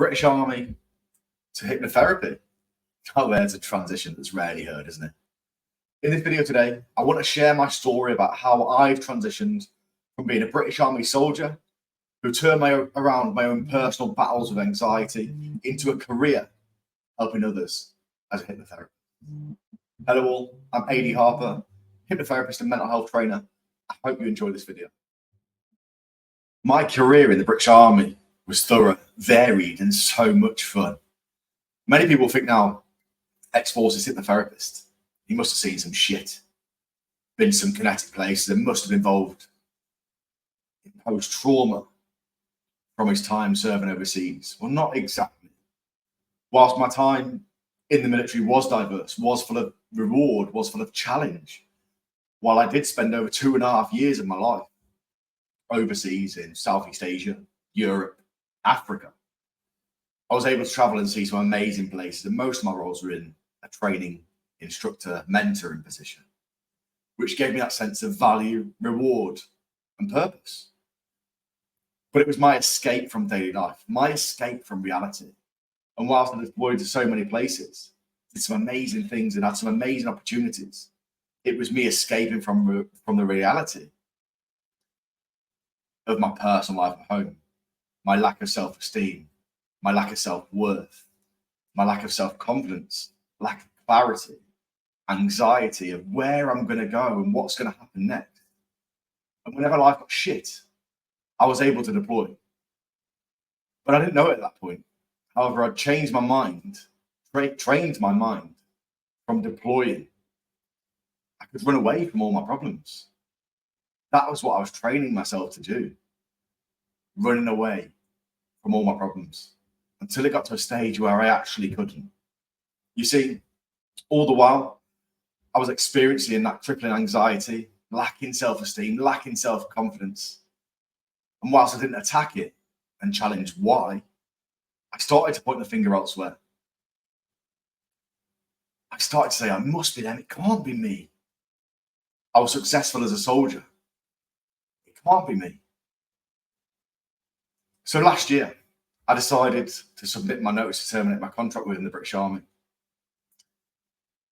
British Army to hypnotherapy. Oh, there's a transition that's rarely heard, isn't it? In this video today, I want to share my story about how I've transitioned from being a British Army soldier who turned around my own personal battles with anxiety into a career helping others as a hypnotherapist. Hello all, I'm Adi Harper, hypnotherapist and mental health trainer. I hope you enjoy this video. My career in the British Army was thorough, varied, and so much fun. Many people think now, ex-forces hypnotherapist, he must have seen some shit, been to some Kinetic places, and must have involved in post-trauma from his time serving overseas. Well, not exactly. Whilst my time in the military was diverse, was full of reward, was full of challenge, while I did spend over 2.5 years of my life overseas in Southeast Asia, Europe, Africa, I was able to travel and see some amazing places, and most of my roles were in a training, instructor, mentoring position, which gave me that sense of value, reward, and purpose. But it was my escape from daily life, my escape from reality. And whilst I deployed to so many places, did some amazing things and had some amazing opportunities, it was me escaping from the reality of my personal life at home, my lack of self-esteem, my lack of self-worth, my lack of self-confidence, lack of clarity, anxiety of where I'm going to go and what's going to happen next. And whenever life got shit, I was able to deploy. But I didn't know it at that point. However, I'd changed my mind, trained my mind from deploying. I could run away from all my problems. That was what I was training myself to do, running away from all my problems, until it got to a stage where I actually couldn't. You see, all the while, I was experiencing that crippling anxiety, lacking self-esteem, lacking self-confidence. And whilst I didn't attack it and challenge why, I started to point the finger elsewhere. I started to say, I must be them. It can't be me. I was successful as a soldier. It can't be me. So last year, I decided to submit my notice to terminate my contract within the British Army.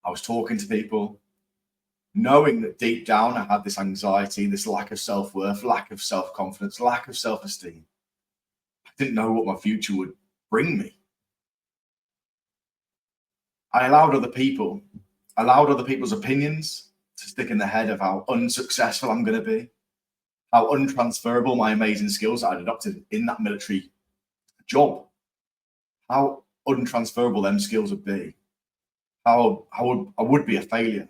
I was talking to people, knowing that deep down I had this anxiety, this lack of self-worth, lack of self-confidence, lack of self-esteem. I didn't know what my future would bring me. I allowed other people's opinions to stick in the head of how unsuccessful I'm going to be, how untransferable my amazing skills that I'd adopted in that military job, how untransferable them skills would be, how I would be a failure.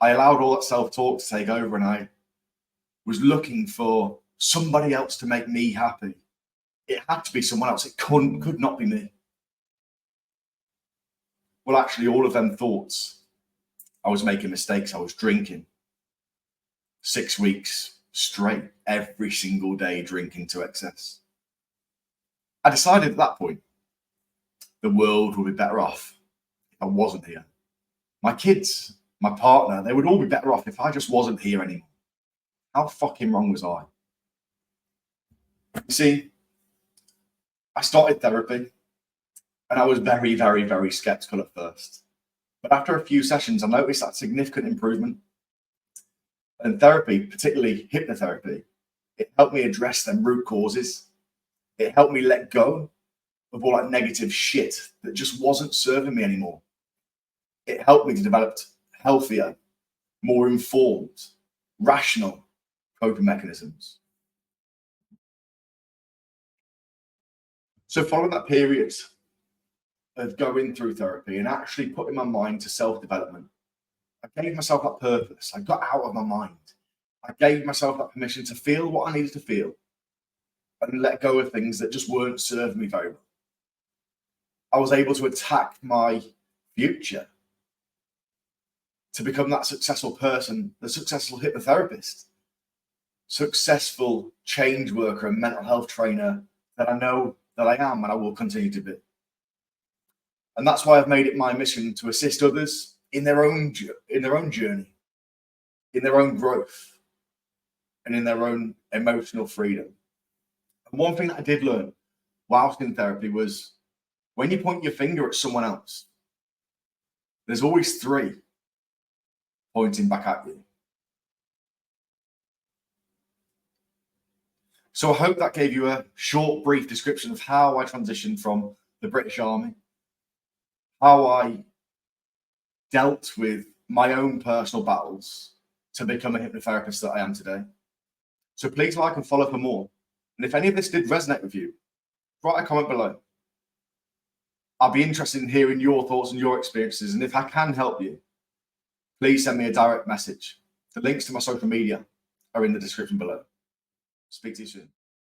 I allowed all that self-talk to take over, and I was looking for somebody else to make me happy. It had to be someone else. It could not be me. Well, actually, all of them thoughts, I was making mistakes. I was drinking 6 weeks straight, every single day, drinking to excess. I decided at that point, the world would be better off if I wasn't here. My kids, my partner, they would all be better off if I just wasn't here anymore. How fucking wrong was I? You see, I started therapy, and I was very, very, very skeptical at first. But after a few sessions, I noticed that significant improvement. And therapy, particularly hypnotherapy, it helped me address them root causes. It helped me let go of all that negative shit that just wasn't serving me anymore. It helped me to develop healthier, more informed, rational coping mechanisms. So following that period of going through therapy and actually putting my mind to self-development, I gave myself that purpose. I got out of my mind. I gave myself that permission to feel what I needed to feel and let go of things that just weren't serving me very well. I was able to attack my future to become that successful person, the successful hypnotherapist, successful change worker and mental health trainer that I know that I am and I will continue to be. And that's why I've made it my mission to assist others in their own journey, in their own growth, and in their own emotional freedom. And one thing that I did learn whilst in therapy was when you point your finger at someone else, there's always three pointing back at you. So I hope that gave you a short, brief description of how I transitioned from the British Army, how I dealt with my own personal battles to become a hypnotherapist that I am today. So please like and follow for more. And if any of this did resonate with you, write a comment below. I'll be interested in hearing your thoughts and your experiences. And if I can help you, please send me a direct message. The links to my social media are in the description below. Speak to you soon.